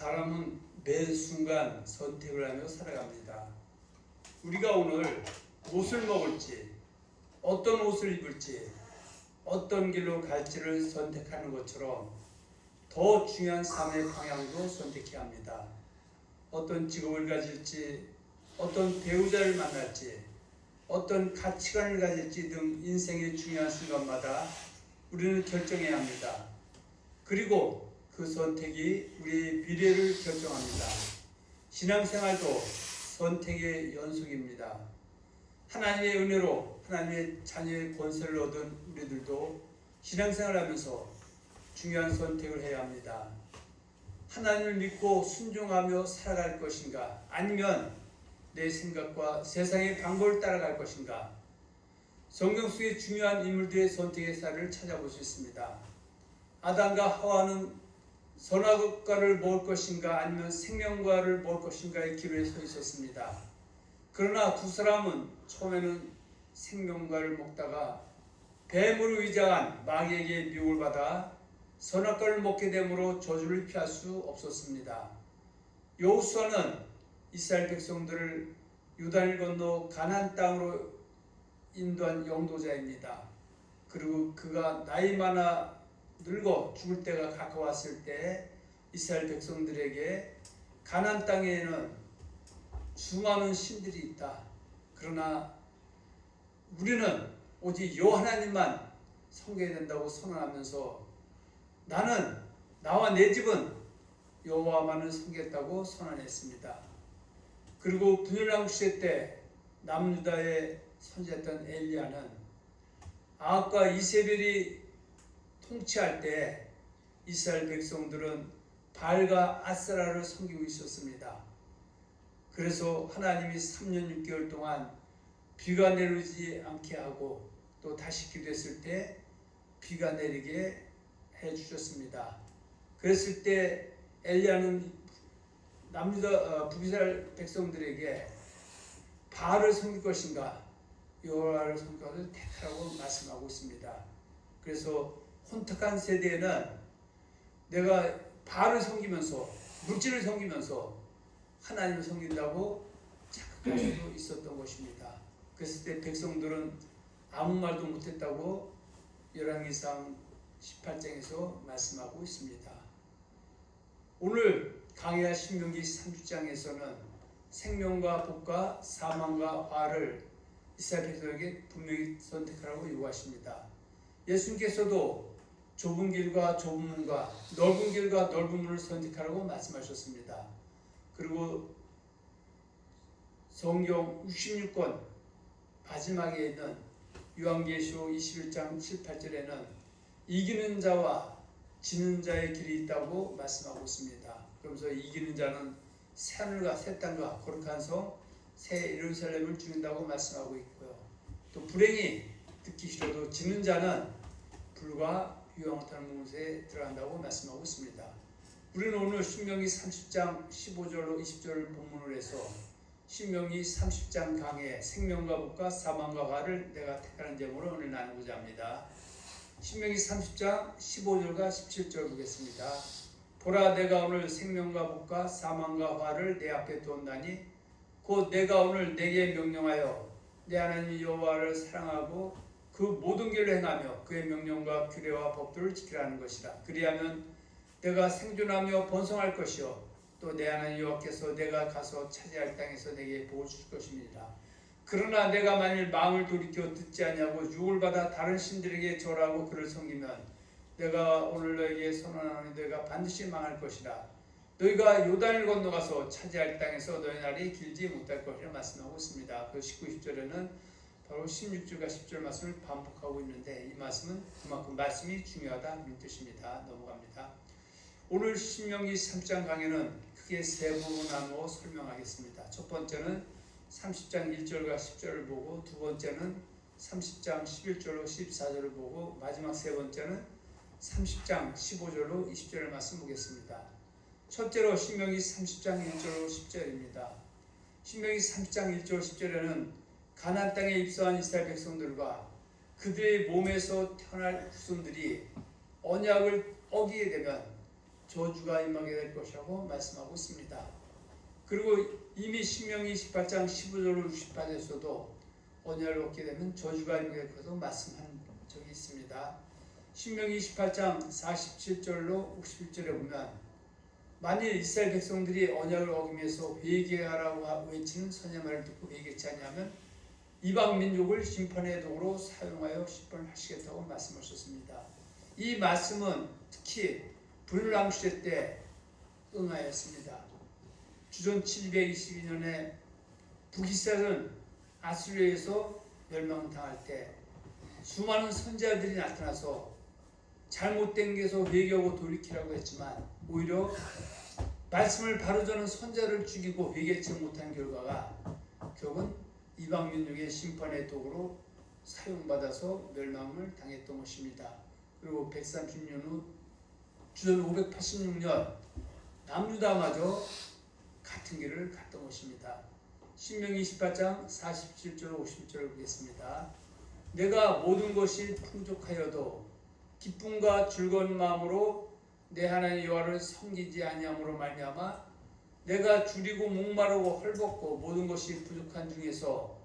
사람은 매 순간 선택을 하며 살아갑니다. 우리가 오늘 무엇을 먹을지, 어떤 옷을 입을지, 어떤 길로 갈지를 선택하는 것처럼 더 중요한 삶의 방향도 선택해야 합니다. 어떤 직업을 가질지, 어떤 배우자를 만날지, 어떤 가치관을 가질지 등 인생의 중요한 순간마다 우리는 결정해야 합니다. 그리고 그 선택이 우리의 미래를 결정합니다. 신앙생활도 선택의 연속입니다. 하나님의 은혜로 하나님의 자녀의 권세를 얻은 우리들도 신앙생활하면서 중요한 선택을 해야 합니다. 하나님을 믿고 순종하며 살아갈 것인가, 아니면 내 생각과 세상의 방법을 따라갈 것인가. 성경 속의 중요한 인물들의 선택의 사례를 찾아볼 수 있습니다. 아담과 하와는 선악과를 먹을 것인가 아니면 생명과를 먹을 것인가의 기로에 서 있었습니다. 그러나 두 사람은 처음에는 생명과를 먹다가 뱀으로 위장한 마귀에게 미혹을 받아 선악과를 먹게 되므로 저주를 피할 수 없었습니다. 여호수아는 이스라엘 백성들을 요단을 건너 가나안 땅으로 인도한 영도자입니다. 그리고 그가 나이 많아 늙어 죽을 때가 가까웠을 때 이스라엘 백성들에게 가나안 땅에는 수많은 신들이 있다. 그러나 우리는 오직 여호와 하나님만 섬겨야 된다고 선언하면서 나는 나와 내 집은 여호와만을 섬기겠다고 선언했습니다. 그리고 분열왕 시대 때 남유다의 선지자였던 엘리야는 아합과 이세벨이 통치할 때 이스라엘 백성들은 바알과 아세라를 섬기고 있었습니다. 그래서 하나님이 3년 6개월 동안 비가 내리지 않게 하고 또 다시 기도했을 때 비가 내리게 해주셨습니다. 그랬을 때 엘리야는 남유다 북이스라엘 백성들에게 바알을 섬길 것인가 여호와를 섬길 것을 택하라고 말씀하고 있습니다. 그래서 혼탁한 세대에는 내가 바알을 섬기면서 물질을 섬기면서 하나님을 섬긴다고 착각할 수도 있었던 것입니다. 그랬을 때 백성들은 아무 말도 못했다고 열왕기상 18장에서 말씀하고 있습니다. 오늘 강해야 신명기 30장에서는 생명과 복과 사망과 화를 이스라엘 백성에게 분명히 선택하라고 요구하십니다. 예수님께서도 좁은 길과 좁은 문과 넓은 길과 넓은 문을 선택하라고 말씀하셨습니다. 그리고 성경 66권 마지막에 있는 요한계시록 21장 7, 8절에는 이기는 자와 지는 자의 길이 있다고 말씀하고 있습니다. 그러면서 이기는 자는 새하늘과 새 땅과 거룩한 성 새 예루살렘을 주는다고 말씀하고 있고요. 또 불행히 듣기 싫어도 지는 자는 불과 유황탄 문에 들어간다고 말씀하고 있습니다. 우리는 오늘 신명기 30장 15절로 20절을 본문으로 해서 신명기 30장 강해 생명과 복과 사망과 화를 내가 택하는 제목으로 오늘 나누고자 합니다. 신명기 30장 15절과 17절 보겠습니다. 보라, 내가 오늘 생명과 복과 사망과 화를 내 앞에 두었나니 곧 내가 오늘 내게 명령하여 내 하나님 여호와를 사랑하고 그 모든 길로 행하며 그의 명령과 규례와 법도를 지키라는 것이라. 그리하면 내가 생존하며 번성할 것이요 또 내 하나님 여호와께서 내가 가서 차지할 땅에서 내게 복을 줄 것입니다. 그러나 내가 만일 마음을 돌이켜 듣지 아니하고 유혹을 받아 다른 신들에게 절하고 그를 섬기면 내가 오늘 너에게 선언하노니 너희가 반드시 망할 것이라. 너희가 요단을 건너가서 차지할 땅에서 너희 날이 길지 못할 것이라 말씀하고 있습니다. 그 19, 20절에는 바로 16절과 10절 말씀을 반복하고 있는데 이 말씀은 그만큼 말씀이 중요하다는 뜻입니다. 넘어갑니다. 오늘 신명기 3장 강의는 크게 세 부분 나누어 설명하겠습니다. 첫 번째는 30장 1절과 10절을 보고, 두 번째는 30장 11절로 14절을 보고, 마지막 세 번째는 30장 15절로 20절을 말씀 보겠습니다. 첫째로 신명기 30장 1절로 10절입니다. 신명기 30장 1절 10절에는 가나안 땅에 입성한 이스라엘 백성들과 그들의 몸에서 태어날 후손들이 언약을 어기게 되면 저주가 임하게 될 것이라고 말씀하고 있습니다. 그리고 이미 신명기 28장 15절로 68절에서도 언약을 얻게 되면 저주가 임하게 될 것으로 말씀한 적이 있습니다. 신명기 28장 47절로 51절에 보면 만일 이스라엘 백성들이 언약을 어기면서 회개하라고 외치는 선야말을 듣고 회개치 아니하면 이방 민족을 심판의 도구로 사용하여 심판하시겠다고 말씀하셨습니다. 이 말씀은 특히 불람 시대 때 응하였습니다. 주전 722년에 북이스라엘은 아수르에서 멸망당할 때 수많은 선지자들이 나타나서 잘못된 게서 회개하고 돌이키라고 했지만 오히려 말씀을 바로 전하는 선지자를 죽이고 회개치 못한 결과가 결국은 이방 민족의 심판의 도구로 사용받아서 멸망을 당했던 것입니다. 그리고 130년 후 주전 586년 남유다마저 같은 길을 갔던 것입니다. 신명기 28장 47절 50절을 보겠습니다. 내가 모든 것이 풍족하여도 기쁨과 즐거운 마음으로 내 하나님 여호와를 섬기지 아니함으로 말미암아 내가 줄이고 목마르고 헐벗고 모든 것이 부족한 중에서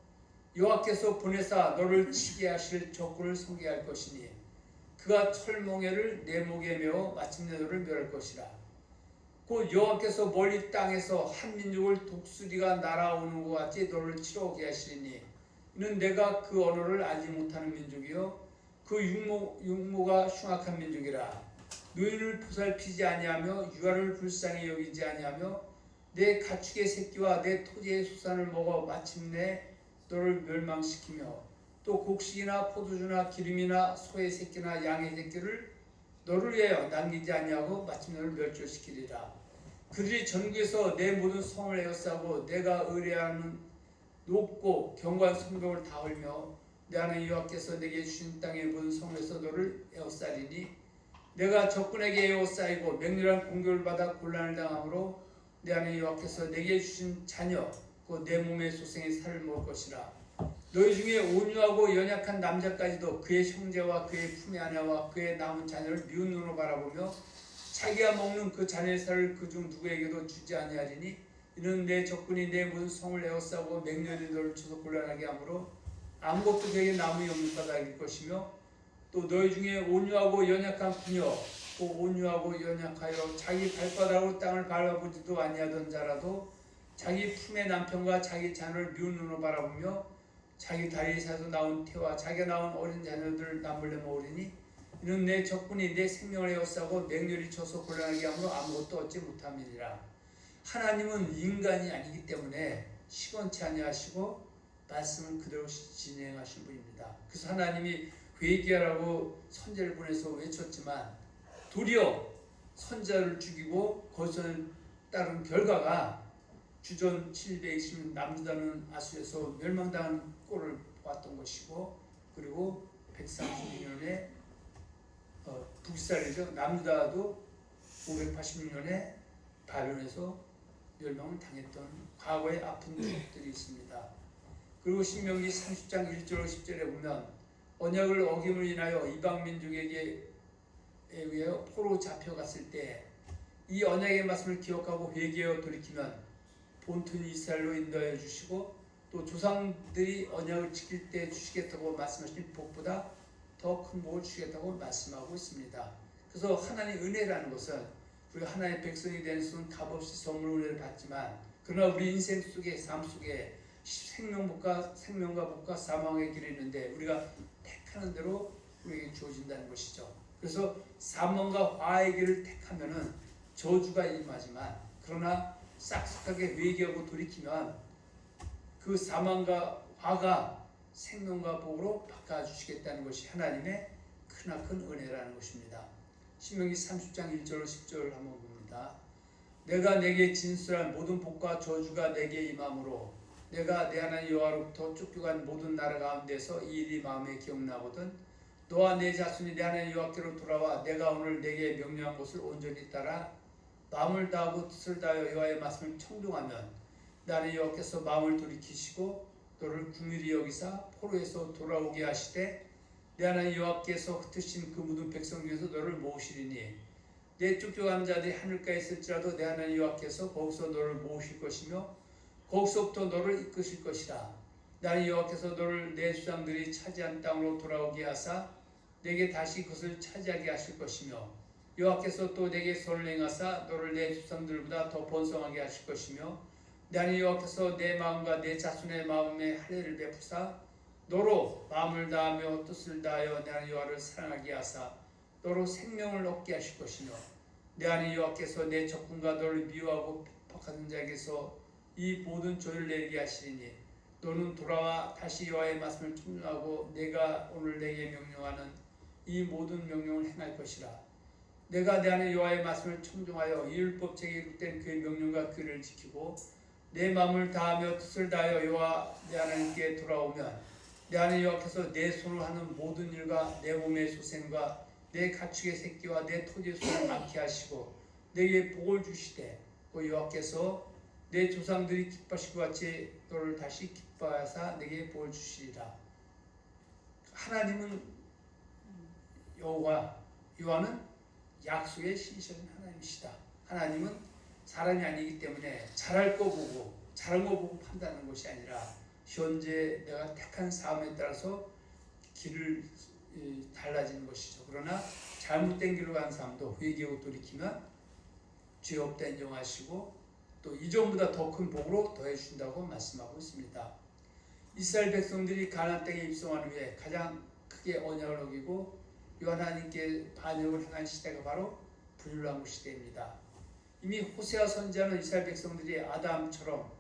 여호와께서 보내사 너를 치게 하실 적군을 섬기게 할 것이니 그가 철몽에를 내 목에 메어 마침내 너를 멸할 것이라. 곧 여호와께서 멀리 땅에서 한 민족을 독수리가 날아오는 것 같이 너를 치러 오게 하시리니 이는 내가 그 언어를 알지 못하는 민족이요 그 육모가 흉악한 민족이라. 노인을 보살피지 아니하며 유아를 불쌍히 여기지 아니하며 내 가축의 새끼와 내 토지의 수산을 먹어 마침내 너를 멸망시키며 또 곡식이나 포도주나 기름이나 소의 새끼나 양의 새끼를 너를 위하여 남기지 아니하고 마침내 너를 멸절시키리라. 그들이 전국에서 내 모든 성을 에워싸고 내가 의뢰하는 높고 견고한 성벽을 다 헐며 내 하나님 여호와께서 내게 주신 땅의 모든 성에서 너를 에워싸리니 내가 적군에게 에워싸이고 맹렬한 공격을 받아 곤란을 당함으로 내 하나님 여호와께서 내게 주신 자녀 곧 내 몸의 소생의 살을 먹을 것이라. 너희 중에 온유하고 연약한 남자까지도 그의 형제와 그의 품의 아내와 그의 남은 자녀를 미운 눈으로 바라보며 자기가 먹는 그 자녀의 살을 그중 누구에게도 주지 아니하리니 이는 내 적군이 내 모든 성을 에워싸고 맹렬히 너를 쳐서 곤란하게 하므로 아무것도 그에게 남이 없는 까닭일 것이며 또 너희 중에 온유하고 연약한 부녀 또 온유하고 연약하여 자기 발바닥으로 땅을 밟아보지도 아니하던 자라도 자기 품의 남편과 자기 자녀를 미운 눈으로 바라보며 자기 다리에서 나온 태와 자기가 낳은 어린 자녀들을 남몰래 먹으리니 이는 내 적군이 내 생명을 에워싸고 맹렬히 쳐서 곤란하게 하므로 아무것도 얻지 못함이니라. 하나님은 인간이 아니기 때문에 시건치 아니하시고 말씀을 그대로 진행하신 분입니다. 그래서 하나님이 회개하라고 선지자를 보내서 외쳤지만 도리어 선지자를 죽이고 거기서 따른 결과가 주전 720년 남유다는 아수에서 멸망당한 꼴을 보았던 것이고 그리고 136년에 북이스라엘이죠. 남유다도 586년에 바벨론에서 멸망을 당했던 과거의 아픈 추억들이 있습니다. 그리고 신명기 30장 1절 10절에 보면 언약을 어김을 인하여 이방 민족에게 의하여 포로 잡혀갔을 때 이 언약의 말씀을 기억하고 회개하여 돌이키면 본토인 이스라엘로 인도하여 주시고 또 조상들이 언약을 지킬 때 주시겠다고 말씀하신 복보다 더 큰 복을 주시겠다고 말씀하고 있습니다. 그래서 하나님의 은혜라는 것은 우리가 하나님의 백성이 되는 것은 값없이 선물 은혜를 받지만 그러나 우리 인생 속에 삶 속에 생명과 복과 사망의 길이 있는데 우리가 택하는 대로 우리에게 주어진다는 것이죠. 그래서 사망과 화의 길을 택하면은 저주가 임하지만 그러나 싹싹하게 회개하고 돌이키면 그 사망과 화가 생명과 복으로 바꿔주시겠다는 것이 하나님의 크나큰 은혜라는 것입니다. 신명기 30장 1절 10절을 한번 봅니다. 내가 내게 진술한 모든 복과 저주가 내게 임함으로 내가 내 하나님 여호와로부터 쫓겨간 모든 나라 가운데서 이 일이 마음에 기억나거든 너와 내 자손이 내 하나님 여호와께로 돌아와 내가 오늘 내게 명령한 것을 온전히 따라 마음을 다하고 뜻을 다하여 여호와의 말씀을 청종하면 나는 여호와께서 마음을 돌이키시고 너를 긍휼히 여기사 포로에서 돌아오게 하시되 내 하나님 여호와께서 흩으신 그 모든 백성 중에서 너를 모으시리니 내 쫓겨간 자들이 하늘가에 있을지라도 내 하나님 여호와께서 거기서 너를 모으실 것이며 거기서부터 너를 이끄실 것이라. 나는 여호와께서 너를 내 조상들이 차지한 땅으로 돌아오게 하사 내게 다시 그것을 차지하게 하실 것이며 여호와께서 또 내게 선을 행하사 너를 내 조상들보다 더 번성하게 하실 것이며 나는 여호와께서 내 마음과 내 자손의 마음에 할례를 베푸사 너로 마음을 다하며 뜻을 다하여 내 하나님 여호와를 사랑하게 하사 너로 생명을 얻게 하실 것이며 내 하나님 여호와께서 내 적군과 너를 미워하고 핍박하는 자에게서 이 모든 조를 내리게 하시리니 너는 돌아와 다시 여호와의 말씀을 청종하고 내가 오늘 내게 명령하는 이 모든 명령을 행할 것이라. 내가 내 하나님 여호와의 말씀을 청종하여 이 율법책에 기록된 그의 명령과 규례를 지키고 내 마음을 다하며 뜻을 다하여 여호와 내 하나님께 돌아오면 내 하나님 여호와께서 내 손으로 하는 모든 일과 내 몸의 소생과 내 가축의 새끼와 내 토지의 소를 많게 하시고 내게 복을 주시되 그 여호와께서 내 조상들이 기뻐하실 것 같이 너를 다시 기뻐하사 내게 복을 주시리라. 하나님은 여호와는 약속의 신실한 하나님이시다. 하나님은 사람이 아니기 때문에 잘할 거 보고 잘한 거 보고 판단하는 것이 아니라 현재 내가 택한 삶에 따라서 길을 달라지는 것이죠. 그러나 잘못된 길로 간 사람도 회개하고 돌이키면 죄 없다 인정하시고 또 이전보다 더 큰 복으로 더해 주신다고 말씀하고 있습니다. 이스라엘 백성들이 가나안 땅에 입성한 후에 가장 크게 언약을 어기고 하나님께 반역을 행한 시대가 바로 분율왕국 시대입니다. 이미 호세아 선지자는 이스라엘 백성들이 아담처럼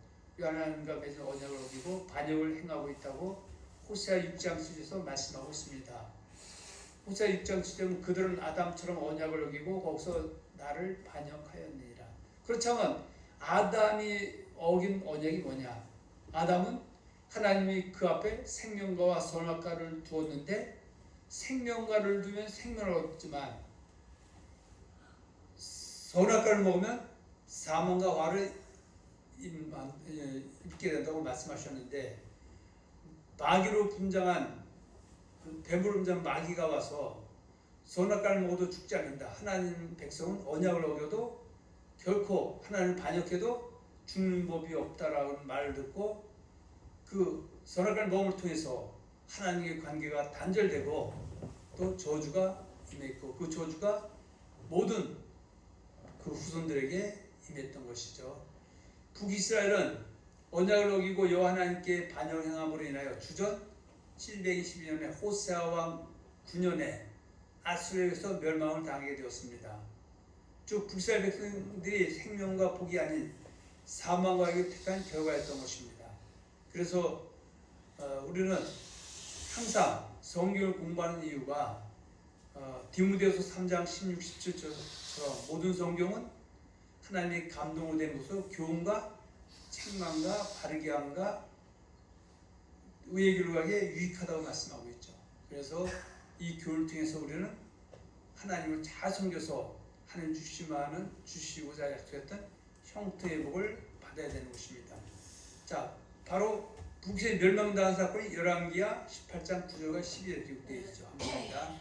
하나님과 맺은 언약을 어기고 반역을 행하고 있다고 호세아 6장 7절에서 말씀하고 있습니다. 호세아 6장 7절은 그들은 아담처럼 언약을 어기고 거기서 나를 반역하였느니라. 그렇다면 아담이 어긴 언약이 뭐냐? 아담은 하나님이 그 앞에 생명과와 선악과를 두었는데 생명과를 두면 생명을 얻지만 선악과를 먹으면 사망과 화를 입게 된다고 말씀하셨는데 마귀로 분장한 뱀으로 분장한 마귀가 와서 선악과를 먹어도 죽지 않는다. 하나님 백성은 언약을 어겨도 결코 하나님을 반역해도 죽는 법이 없다라는 말을 듣고 그 선악과를 먹음을 통해서 하나님의 관계가 단절되고 또 저주가 임했고 그 저주가 모든 그 후손들에게 임했던 것이죠. 북이스라엘은 언약을 어기고 여호와 하나님께 반역 행함으로 인하여 주전 722년에 호세아 왕 9년에 아수르에서 멸망을 당하게 되었습니다. 즉 북이스라엘 백성들이 생명과 복이 아닌 사망과 악을 택한 결과였던 것입니다. 그래서 우리는 항상 성경을 공부하는 이유가 디모데후서 3장 16, 17절처럼 모든 성경은 하나님의 감동으로 된 것으로 교훈과 책망과 바르게 함과 의의 기록하기에 유익하다고 말씀하고 있죠. 그래서 이 교훈을 통해서 우리는 하나님을 잘 섬겨서 하나님 주시고자 약속했던 형통의 복을 받아야 되는 것입니다. 자, 바로 북이스라엘 멸망당한 사건이 열왕기하 18장 9절과 12절에 기록되어 있죠. 합니다.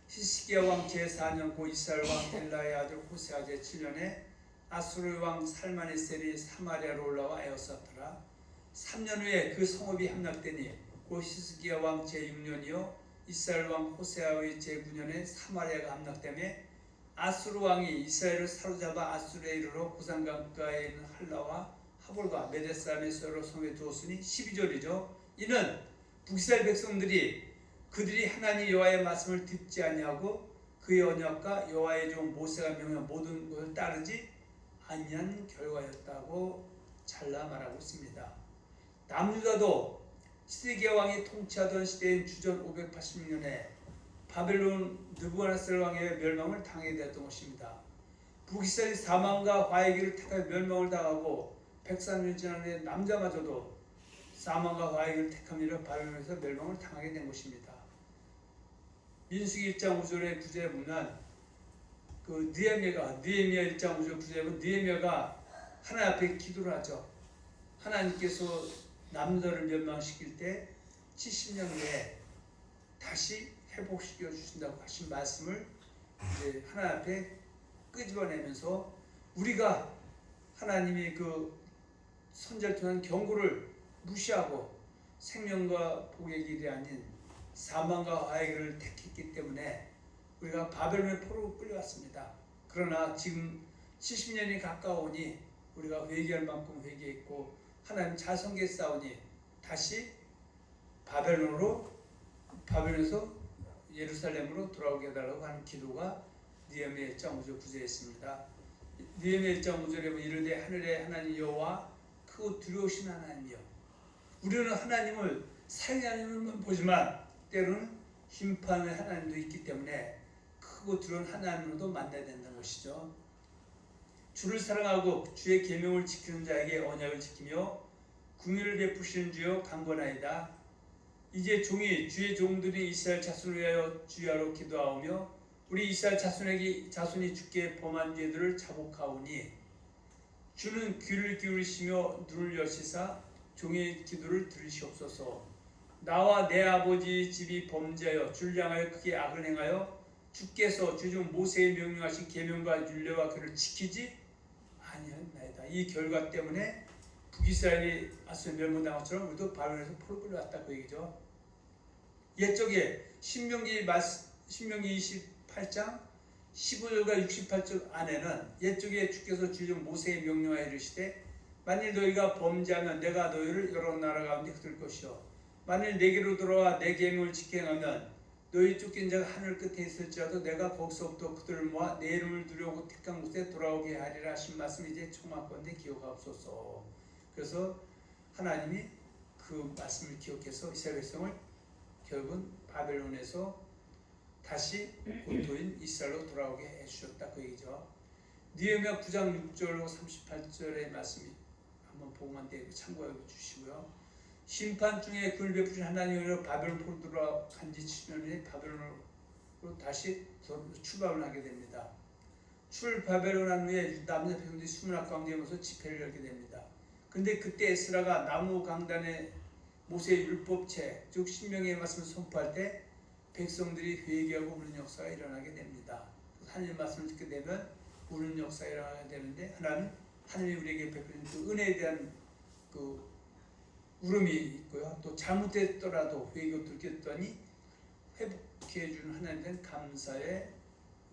히스기야 왕 제4년 고 이스라엘 왕 엘라의 아들 호세아 제7년에 아수르 왕 살마네셀이 사마리아로 올라와 에워쌌더라. 3년 후에 그 성읍이 함락되니 고 히스기야 왕 제6년이요 이스라엘 왕 호세아의 제9년에 사마리아가 함락되매 아수르 왕이 이스라엘을 사로잡아 아수르에 이르러 고산 강가에 있는 할라와 하볼과 메데사람의 서로 성에 두었으니 12절이죠. 이는 북이스라엘 백성들이 그들이 하나님 여호와의 말씀을 듣지 아니하고 그의 언약과 여호와의 종 모세가 명한 모든 것을 따르지 아니한 결과였다고 잘라 말하고 있습니다. 남유다도 시드기야 왕이 통치하던 시대인 주전 586년에 바벨론 느부갓네살 왕의 멸망을 당하게 되었던 것입니다. 북이스라엘이 사망과 화의 길을 택하여 멸망을 당하고 103년 지난 후에 남자마저도 사망과 화의 길을 택함이라 바벨론에서 멸망을 당하게 된 것입니다. 민수기 1장 5절의 구절에 보면 그 느헤미야 1장 5절 구절에 보면 느헤미야가 하나님 앞에 기도를 하죠. 하나님께서 남자를 멸망시킬 때 70년 후에 다시 회복시켜 주신다고 하신 말씀을 이제 하나님 앞에 끄집어내면서 우리가 하나님이 그 선지자를 통한 경고를 무시하고 생명과 복의 길이 아닌 사망과 화의 길을 택했기 때문에 우리가 바벨론의 포로로 끌려왔습니다. 그러나 지금 70년이 가까우니 우리가 회개할 만큼 회개했고 하나님 자성계 싸우니 다시 바벨론에서 예루살렘으로 돌아오게 해달라고 하는 기도가 느헤미야 1장 5절 9절에 있습니다. 느헤미야 1장 5절에 보면 이르되 하늘의 하나님 여호와 크고 두려우신 하나님이여. 우리는 하나님을 사랑의 하나님을 보지만 때로는 심판의 하나님도 있기 때문에 크고 두려운 하나님으로도 만나야 된다는 것이죠. 주를 사랑하고 주의 계명을 지키는 자에게 언약을 지키며 긍휼을 베푸시는 주여 강권하이다. 이제 종이 주의 종들이 이스라엘 자손을 위하여 주야로 기도하오며 우리 이스라엘 자손이 주께 범한 죄들을 자복하오니 주는 귀를 기울이시며 눈을 여시사 종의 기도를 들으시옵소서. 나와 내 아버지 집이 범죄하여 주를 향하여 크게 악을 행하여 주께서 주중 모세의 명령하신 계명과 율례와 그를 지키지 아니하였나이다. 이 결과 때문에 북이스라엘이 아수르 멸망당한 것처럼 우리도 바벨론에서 포로 끌려왔다 그 얘기죠. 옛적에 신명기 28장 15절과 68절 안에는 옛적에 주께서 주중 모세의 명령하여 이르시되 만일 너희가 범죄하면 내가 너희를 여러 나라 가운데 흩을 것이요 만일 내게로 돌아와 내 계명을 지켜 행하면 너희 쫓긴 자가 하늘 끝에 있을지라도 내가 거기서부터 그들을 모아 내 이름을 두려고 택한 곳에 돌아오게 하리라 하신 말씀 이제 청하건대 기억하옵소서. 그래서 하나님이 그 말씀을 기억해서 이스라엘 백성을 결국은 바벨론에서 다시 본토인 이스라엘로 돌아오게 해주셨다 그 얘기죠. 느헤미야 9장 6절로 38절의 말씀이 한번 보고만 참고해 주시고요. 심판 중에 그를 베푸신 하나님으로 바벨론 포로 들어간 지 7년에 바벨론으로 다시 출발을 하게 됩니다. 바벨론한 후에 남자 백성들이 수문학 광대에서 집회를 열게 됩니다. 근데 그때 에스라가 나무 강단에 모세의 율법책 즉 신명의 말씀을 선포할 때 백성들이 회개하고 우는 역사가 일어나게 됩니다. 하나님의 말씀을 듣게 되면 우는 역사가 일어나게 되는데 하나님이 우리에게 베푸신 그 은혜에 대한 그 울음이 있고요. 또 잘못했더라도 회개로 들켰더니 회복해 주는 하나님에 대한 감사의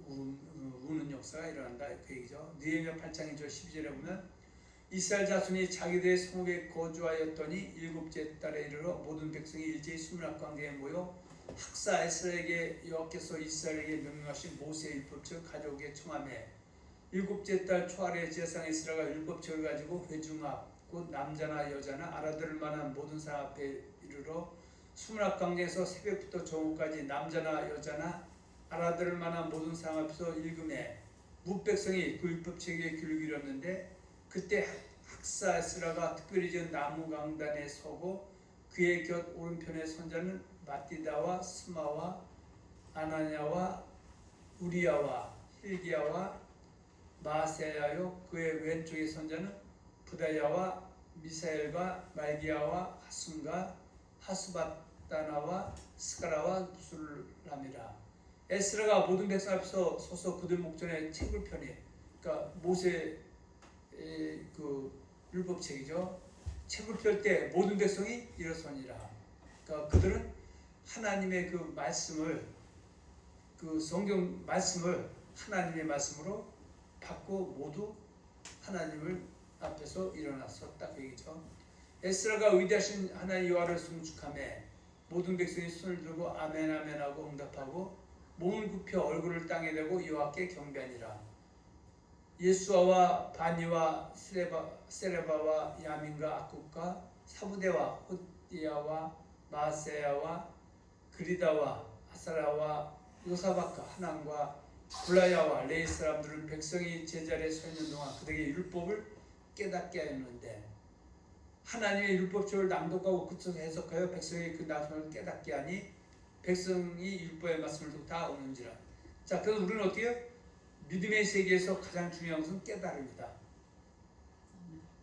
우는 역사가 일어난다 그 얘기죠. 느헤미야 8장 1절 12절에 보면 이스라엘 자손이 자기들의 성읍에 거주하였더니 일곱째 달에 이르러 모든 백성이 일제히 수문학 광대에 모여 학사 에스라에게 여호와께서 이스라엘에게 명령하신 모세의 율법책을 가져오게 청하매 일곱째 달 초하루에 제사장 에스라가 율법책을 가지고 회중 앞 곧 남자나 여자나 알아들을 만한 모든 사람 앞에 이르러 수문학 광대에서 새벽부터 정오까지 남자나 여자나 알아들을 만한 모든 사람 앞에서 읽음에 무백성이 그 율법책에 귀를 기울였는데 그때 학사 에스라가 특별히 지은 나무 강단에 서고 그의 곁 오른편에 선자는 마띠다와 스마와 아나냐와 우리야와 힐기야와 마세야요 그의 왼쪽에 선자는 부다야와 미사엘과 말기야와 하순과 하수바다나와 스가라와 무술람이라. 에스라가 모든 백성 앞에서 서서 그들 목전에 책을 펴니 그러니까 모세의 그 율법책이죠. 책을 펼 때 모든 백성이 일어서니라. 그러니까 그들은 하나님의 그 말씀을 그 성경 말씀을 하나님의 말씀으로 받고 모두 하나님을 앞에서 일어났었다 그 얘기죠. 에스라가 위대하신 하나님 여호와를 송축하며 모든 백성이 손을 들고 아멘 아멘 하고 응답하고 몸을 굽혀 얼굴을 땅에 대고 여호와께 경배하니라. 예수아와 바니와 세레바와 야민과 악국과 사부대와 호디야와 마세야와 그리다와 아사라와 요사박과 하난과 블라야와 레이 사람들은 백성이 제자리에 서 있는 동안 그들에게 율법을 깨닫게 하였는데 하나님의 율법책을 낭독하고 그쳐서 해석하여 백성이 그 말씀을 깨닫게 하니 백성이 율법의 말씀을 듣고 다 오는지라. 자, 그래서 우리는 어떻게 해요? 믿음의 세계에서 가장 중요한 것은 깨달음이다.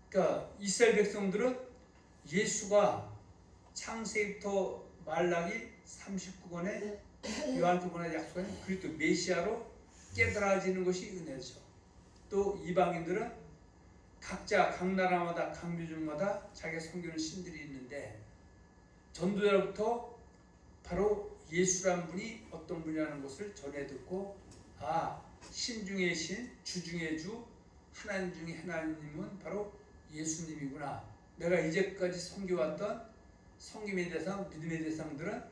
그러니까 이스라엘 백성들은 예수가 창세기부터 말라기 39권에 요한복음에 약속한 그리스도 메시아로 깨달아지는 것이 은혜죠. 또 이방인들은 각자 각 나라마다 각 민족마다 자기가 섬기는 신들이 있는데 전도자로부터 바로 예수란 분이 어떤 분이라는 것을 전해 듣고 신 중의 신, 주 중의 주, 하나님 중의 하나님은 바로 예수님이구나. 내가 이제까지 섬겨왔던 섬김의 대상, 믿음의 대상들은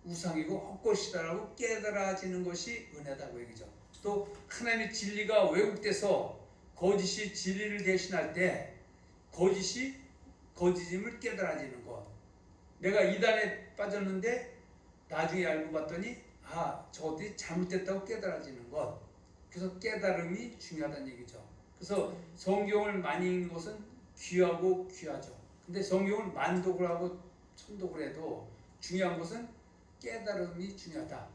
우상이고 헛것이다라고 깨달아지는 것이 은혜다고 얘기죠. 또 하나님의 진리가 왜곡돼서 거짓이 진리를 대신할 때 거짓이 거짓임을 깨달아지는 것. 내가 이단에 빠졌는데 나중에 알고 봤더니 저것들이 잘못됐다고 깨달아지는 것. 그래서 깨달음이 중요하다는 얘기죠. 그래서 성경을 많이 읽는 것은 귀하고 귀하죠. 근데 성경을 만독을 하고 천독을 해도 중요한 것은 깨달음이 중요하다.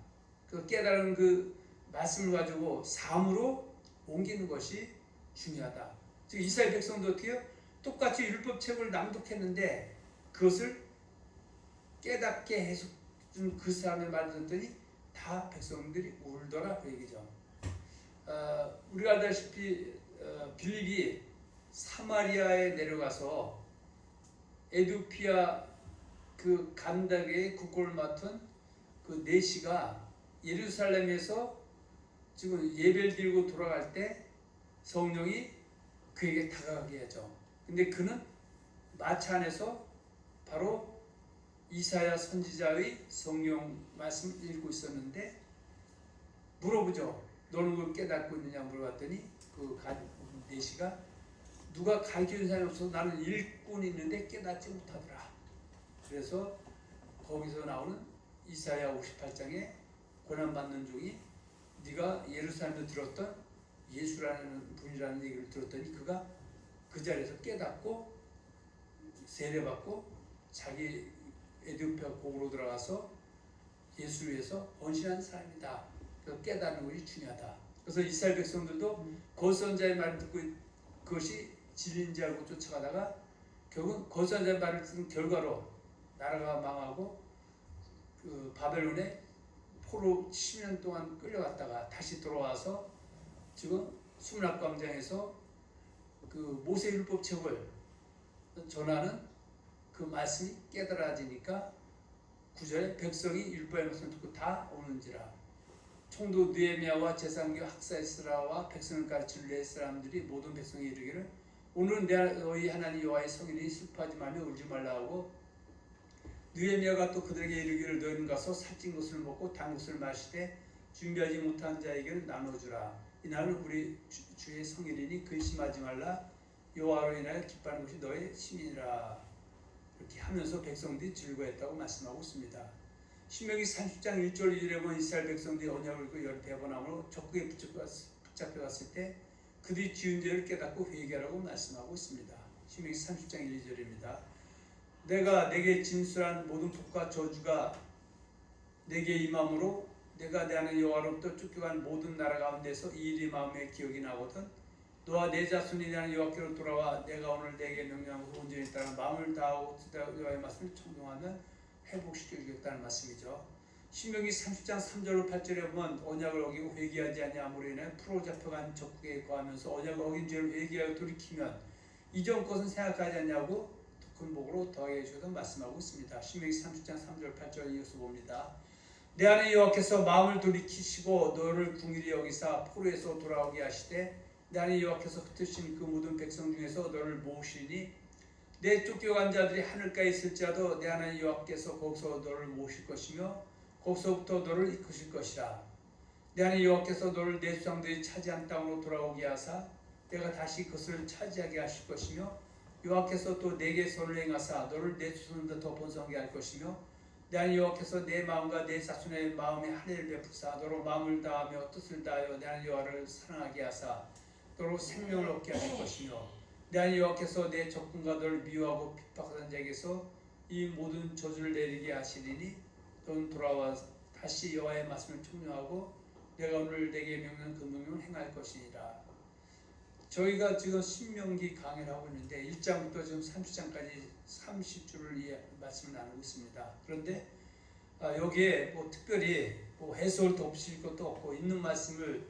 그 깨달은 그 말씀을 가지고 삶으로 옮기는 것이 중요하다. 즉 이스라엘 백성도 어떻게 해요? 똑같이 율법책을 낭독했는데 그것을 깨닫게 해서 그 사람의 말을 듣더니 다 백성들이 울더라 그 얘기죠. 우리가 알다시피 빌립이 사마리아에 내려가서 에두피아 그 감닥의 국고를 맡은 그 네시가 예루살렘에서 지금 예배를 드리고 돌아갈 때 성령이 그에게 다가가게 하죠. 근데 그는 마차 안에서 바로 이사야 선지자의 성령 말씀을 읽고 있었는데 물어보죠. 너는 그걸 깨닫고 있느냐 물어봤더니 그 네시가 누가 가르쳐준 사람이 없어서 나는 읽고는 있는데 깨닫지 못하더라. 그래서 거기서 나오는 이사야 58장에 고난받는 종이 네가 예루살렘에 들었던 예수라는 분이라는 얘기를 들었더니 그가 그 자리에서 깨닫고 세례받고 자기 에디오피아 고국으로 들어가서 예수 위해서 헌신한 사람이다. 그래서 깨닫는 것이 중요하다. 그래서 이스라엘 백성들도 거선자의 말을 듣고 그것이 진리인지 알고 쫓아가다가 결국 거선자의 말을 듣는 결과로 나라가 망하고 그 바벨론에 포로 10년 동안 끌려갔다가 다시 돌아와서 지금 수문학광장에서 그 모세율법책을 전하는 그 말씀이 깨달아지니까 9절에 백성이 율법의 말씀을 듣고 다 오는지라. 총독 느헤미야와 제사장교 학사에스라와 백성을 가르치는 레위 사람들이 모든 백성이 이르기를 오늘은 너희 하나님 여호와의 성일이니 슬퍼하지 말며 울지 말라 하고 느헤미야가 또 그들에게 이르기를 너희는 가서 살찐 것을 먹고 단 것을 마시되 준비하지 못한 자에게는 나눠주라. 이날은 우리 주의 성일이니 근심하지 말라. 여호와로 인하여 기뻐하는 것이 너의 시민이라. 이렇게 하면서 백성들이 즐거워했다고 말씀하고 있습니다. 신명기 30장 1절 2절에 보면 이스라엘 백성들이 언약을 그 열 대번함으로 적국에 붙잡혀갔을 때 그들이 지은 죄를 깨닫고 회개하라고 말씀하고 있습니다. 신명기 30장 1, 2절입니다. 내가 내게 진술한 모든 복과 저주가 내게 임함으로 내가 내 하나님 여호와로부터 쫓겨간 모든 나라 가운데서 이 일이 마음에 기억이 나거든 너와 내 자손이 내 하나님 여호와께로 돌아와 내가 오늘 내게 명령한 그 온전히 따라 마음을 다하고 여호와의 말씀을 청종하면 회복시켜주겠다는 말씀이죠. 신명기 30장 3절로 8절에 보면 언약을 어기고 회개하지 아니함으로 인해 풀어 잡혀간 적국에 거하면서 언약을 어긴 죄를 회개하여 돌이키면 이전 것은 생각하지 않냐고 큰 복으로 더하게 해주셔서 말씀하고 있습니다. 신명기 30장 3절 8절 이어서 봅니다. 내 하나님 여호와께서 마음을 돌이키시고 너를 궁일이 여기사 포로에서 돌아오게 하시되 내 하나님 여호와께서 흩으신 그 모든 백성 중에서 너를 모으시니 내 쫓겨간 자들이 하늘가에 있을지라도 내 하나님 여호와께서 거기서 너를 모으실 것이며 거기서부터 너를 이끄실 것이라. 내 하나님 여호와께서 너를 내 조상들이 차지한 땅으로 돌아오게 하사 내가 다시 그것을 차지하게 하실 것이며 여호와께서 또 내게 선을 행하사 너를 내 조상들보다 더 번성하게 할 것이며 내 하나님 여호와께서 내 마음과 내 자손의 마음에 할례를 베푸사 너로 마음을 다하며 뜻을 다하여 내 하나님 여호와를 사랑하게 하사 너로 생명을 얻게 하실 것이며 내 하나님 여호와께서 내 적군과 너를 미워하고 핍박하는 자에게서 이 모든 저주를 내리게 하시리니 너는 돌아와 다시 여호와의 말씀을 청종하고 내가 오늘 내게 명령한 그 명령을 행할 것이니라. 저희가 지금 신명기 강의를 하고 있는데 1장부터 지금 30장까지 30주를 이 말씀을 나누고 있습니다. 그런데 여기에 뭐 특별히 뭐 해설 덮칠 것도 없고 있는 말씀을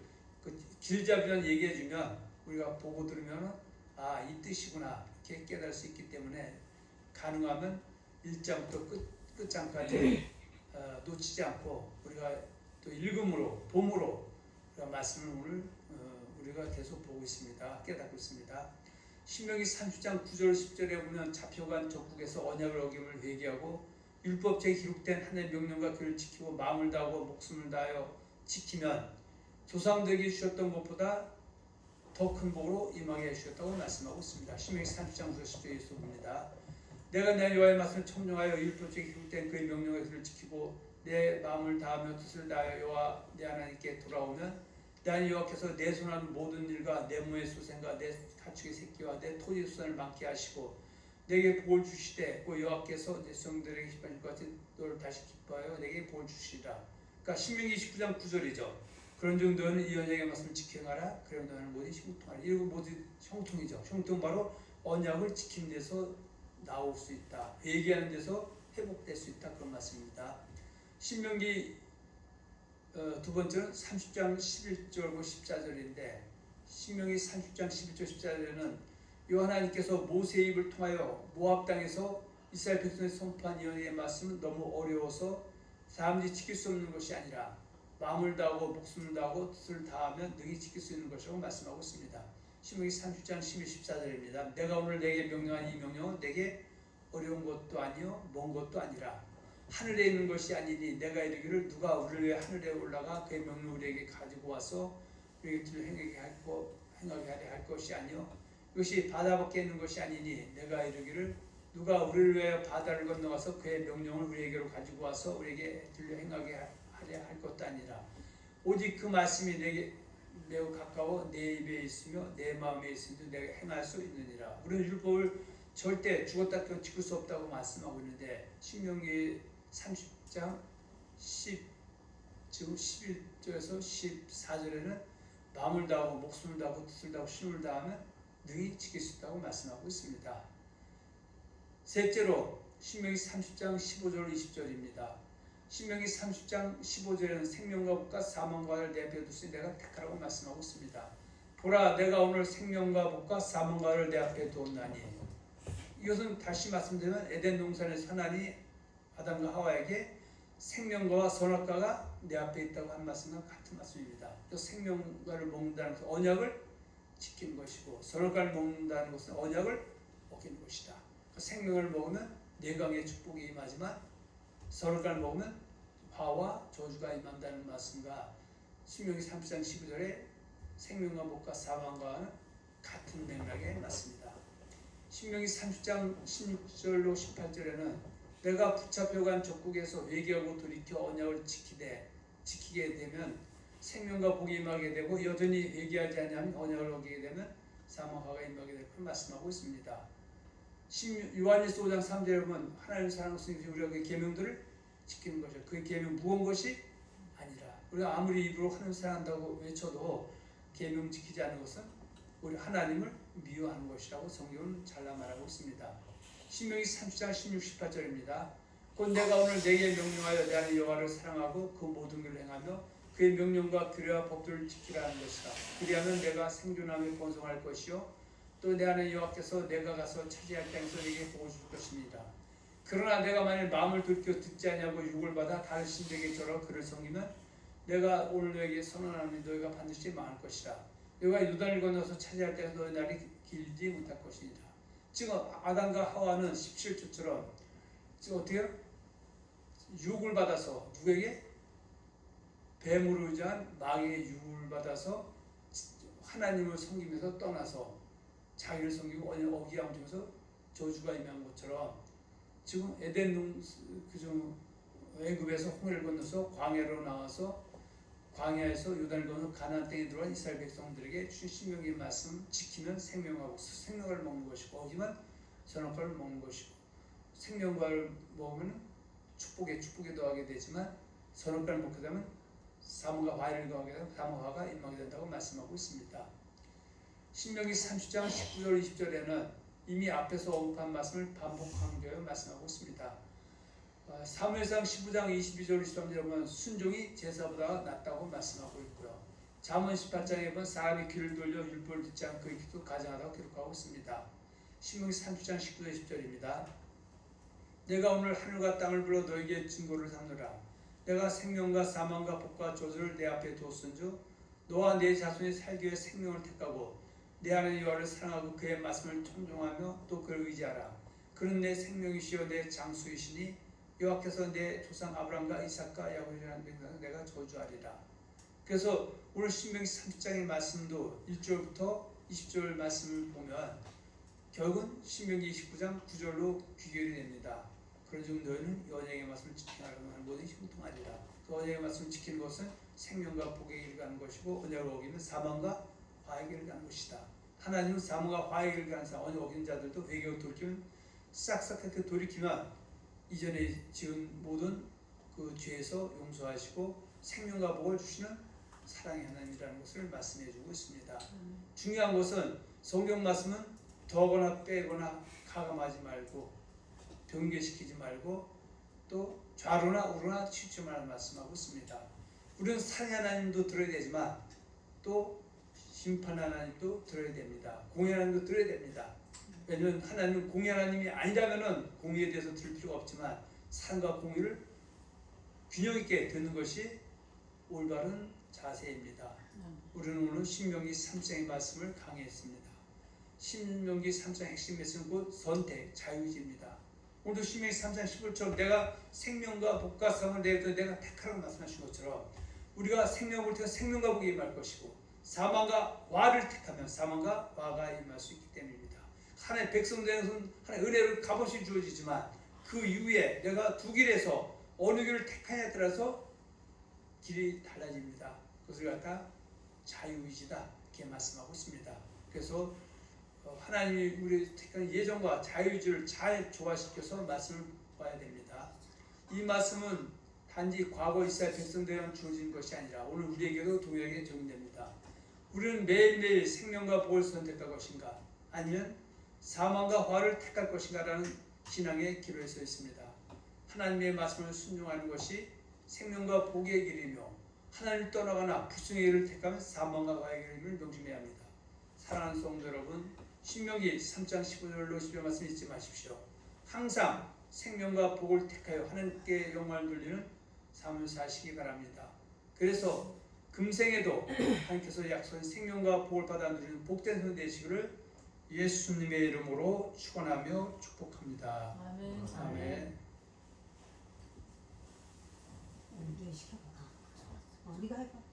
그 길잡이만 얘기해 주면 우리가 보고 들으면 이 뜻이구나 이렇게 깨달을 수 있기 때문에 가능하면 1장부터 끝장까지 놓치지 않고 우리가 또 읽음으로 봄으로 말씀을 오늘 우리가 계속 보고 있습니다. 깨닫고 있습니다. 신명기 30장 9절 10절에 보면 잡혀간 적국에서 언약을 어김을 회개하고 율법책에 기록된 하나님의 명령과 규를 지키고 마음을 다하고 목숨을 다하여 지키면 조상들에게 주셨던 것보다 더 큰 복으로 임하게 해주셨다고 말씀하고 있습니다. 신명기 30장 9절 10절에서 봅니다. 내가 내 여호와의 말씀을 청종하여 율법책에 기록된 그의 명령과 규를 지키고 내 마음을 다하며 뜻을 다하여 여호와 내 하나님께 돌아오면 내 하나님 여호와께서 내 손하는 모든 일과 내 몸의 소생과 내 가축의 새끼와 내 토지 수산을 많게 하시고 내게 복을 주시되 그 여호와께서 내 성들에게 기뻐하실 것 같이 너를 다시 기뻐하여 내게 복을 주시리라. 그러니까 신명기 19장 9절이죠. 그런 정도는 이 언약의 말씀을 지켜가라. 그런 너는 모두 형통하라. 이거 모두 형통이죠. 형통 바로 언약을 지키는 데서 나올 수 있다. 회개하는 데서 회복될 수 있다. 그런 말씀입니다. 신명기 두 번째는 30장 11절과 14절인데 신명기 30장 11절 14절에는 하나님께서 모세의 입을 통하여 모압 땅에서 이스라엘 백성에 선포한 이 언약의 말씀은 너무 어려워서 사람들이 지킬 수 없는 것이 아니라 마음을 다하고 목숨을 다하고 뜻을 다하면 능히 지킬 수 있는 것이라고 말씀하고 있습니다. 신명기 30장 11, 14절입니다. 내가 오늘 내게 명령한 이 명령은 내게 어려운 것도 아니요 먼 것도 아니라 하늘에 있는 것이 아니니 내가 이르기를 누가 우리를 위해 하늘에 올라가 그의 명령을 우리에게 가지고 와서 우리에게 행하게 하려 할 것이 아니요 이것이 바다 밖에 있는 것이 아니니 내가 이르기를 누가 우리를 위하여 바다를 건너가서 그의 명령을 우리에게로 가지고 와서 우리에게 행하게 하려 할 것도 아니라 오직 그 말씀이 내게 매우 가까워 내 입에 있으며 내 마음에 있으며 내가 행할 수 있느니라. 우리는 율법을 절대 죽었다 깨어 지킬 수 없다고 말씀하고 있는데 신명기 30장 11절에서 14절에는 마음을 다하고 목숨을 다하고 뜻을 다하고 힘을 다하면 능히 지킬 수 있다고 말씀하고 있습니다. 셋째로 신명기 30장 15절 20절입니다. 신명기 30장 15절에는 생명과 복과 사망과를 내 앞에 두시니 내가 택하라고 말씀하고 있습니다. 보라 내가 오늘 생명과 복과 사망과를 내 앞에 두었나니 이것은 다시 말씀드리면 에덴 동산에서 하나님이 아담과 하와에게 생명과와 선악과가 내 앞에 있다고 한 말씀과 같은 말씀입니다. 생명과를 먹는다는 것은 언약을 지키는 것이고 선악과를 먹는다는 것은 언약을 어기는 것이다. 생명을 먹으면 내강의 축복이 임하지만 선악과를 먹으면 화와 저주가 임한다는 말씀과 신명기 30장 15절에 생명과 복과 사망과는 같은 맥락의 말씀입니다. 신명기 30장 16절로 18절에는 내가 붙잡혀간 적국에서 회개하고 돌이켜 언약을 지키게 되면 생명과 복이 임하게 되고 여전히 회개하지 아니하면 언약을 어기게 되면 사망화가 임하게 될 것을 말씀하고 있습니다. 요한일서 5장 3절에 보면 하나님 사랑하시는 우리가 그 계명들을 지키는 것이죠. 그 계명 무언 것이 아니라 우리가 아무리 입으로 하나님 사랑한다고 외쳐도 계명 지키지 않는 것은 우리 하나님을 미워하는 것이라고 성경은 잘라 말하고 있습니다. 신명기 30장 16, 18절입니다. 곧 내가 오늘 내게 명령하여 내 하나님 여호와를 사랑하고 그 모든 길을 행하며 그의 명령과 규례와 법들을 지키라는 것이다. 그리하면 내가 생존하며 번성할 것이요 또 내 하나님 여호와께서 내가 가서 차지할 땅에서 내게 복을 줄 것입니다. 그러나 내가 만일 마음을 돌이켜 듣지 아니하고 유혹을 받아 다른 신들에게 절하고 그를 섬기면 내가 오늘 너에게 선언하노니 너희가 반드시 망할 것이라. 너희가 요단을 건너서 차지할 때에서 너희 날이 길지 못할 것이니라. 지금 아담과 하와는 17조처럼 지금 어떻게 유혹을 받아서 누구에게? 뱀으로 의지한 마귀의 유혹을 받아서 하나님을 섬기면서 떠나서 자기를 섬기고 어기야무지면서 저주가 임한 것처럼 지금 에덴 애굽에서 홍해를 건너서 광야로 나와서 광야에서 요단을 건너 가나안 땅에 들어간 이스라엘 백성들에게 주신 신명기의 말씀 지키면 생명하고 생명을 먹는 것이고 어기면 선악과를 먹는 것이고 생명과를 먹으면 축복에 더하게 되지만 선악과를 먹게 되면 사망과 화해를 더하게 되면 사망화가 임하게 된다고 말씀하고 있습니다. 신명기 30장 19절 20절에는 이미 앞에서 언급한 말씀을 반복 강조하여 말씀하고 있습니다. 사무엘상 15장 22절 23절에 보면 순종이 제사보다 낫다고 말씀하고 있고요. 잠언 18장에 보면 사람이 귀를 돌려 율법을 듣지 않고 있기도 가증하다고 기록하고 있습니다. 신명기 30장 19절 20절입니다. 내가 오늘 하늘과 땅을 불러 너에게 증거를 삼느라. 내가 생명과 사망과 복과 저주를 내 앞에 두었은즉 너와 내 자손이 살기 위해 생명을 택하고 내 하나님 여호와를 사랑하고 그의 말씀을 청종하며 또 그를 의지하라. 그는 내 생명이시여 내 장수이시니 여호와께서 내 조상 아브라함과 이삭과 야곱이라는 백성을 내가 저주하리라. 그래서 오늘 신명기 30장의 말씀도 1절부터 20절 말씀을 보면 결국은 신명기 29장 9절로 귀결이 됩니다. 그런즉 너희는 언약의 말씀을 지키라고 하는 모든 형통하리라. 그 언약의 말씀을 지키는 것은 생명과 복의 길을 가는 것이고 언약을 어기면 사망과 화의 길을 가는 것이다. 하나님은 사망과 화의 길을 가는 사람, 언약 어기는 자들도 회개하고 돌이키면 싹싹하게 돌이키면 이전에 지은 모든 그 죄에서 용서하시고 생명과 복을 주시는 사랑의 하나님이라는 것을 말씀해 주고 있습니다. 중요한 것은 성경 말씀은 더하거나 빼거나 가감하지 말고 변개시키지 말고 또 좌로나 우로나 치우치 말을 말씀하고 있습니다. 우리는 사랑의 하나님도 들어야 되지만 또 심판 하나님도 들어야 됩니다. 공의 하나님도 들어야 됩니다. 왜냐하면 하나님은 공의 하나님이 아니라면 공의에 대해서 들을 필요가 없지만 사랑과 공의를 균형 있게 듣는 것이 올바른 자세입니다. 우리는 오늘 신명기 3장의 말씀을 강의했습니다. 신명기 3장 핵심 메시지는 곧 선택, 자유의지입니다. 오늘도 신명기 3장 11절 내가 생명과 복과 사망을 내가 택하라고 말씀하신 것처럼 우리가 생명을 택해 생명과 복이 임할 것이고 사망과 화를 택하면 사망과 화가 임할 수 있기 때문입니다. 하나님의 백성들에게는 하나님의 은혜를 값없이 주어지지만 그 이후에 내가 두 길에서 어느 길을 택하냐에 따라서 길이 달라집니다. 그것을 갖다 자유의지다 이렇게 말씀하고 있습니다. 그래서 하나님이 우리 택한 예정과 자유의지를 잘 조화시켜서 말씀을 봐야 됩니다. 이 말씀은 단지 과거 이스라엘 백성들에게만 주어진 것이 아니라 오늘 우리에게도 동일하게 적용됩니다. 우리는 매일매일 생명과 복을 선택할 것인가 아니면 사망과 화를 택할 것인가 라는 신앙의 기로에 서 있습니다. 하나님의 말씀을 순종하는 것이 생명과 복의 길이며 하나님을 떠나거나 불순의 길을 택하면 사망과 화의 길을 명심해야 합니다. 사랑하는 성도 여러분, 신명기 3장 15절로 10절 말씀 잊지 마십시오. 항상 생명과 복을 택하여 하나님께 영광을 돌리는 삶을 사시기 바랍니다. 그래서 금생에도 하나님께서 약속한 생명과 복을 받아 누리는 복된 성 되시기를 예수님의 이름으로 축원하며 축복합니다. 아멘. 아멘. 우리가 시켜봐. 우리가 해봐.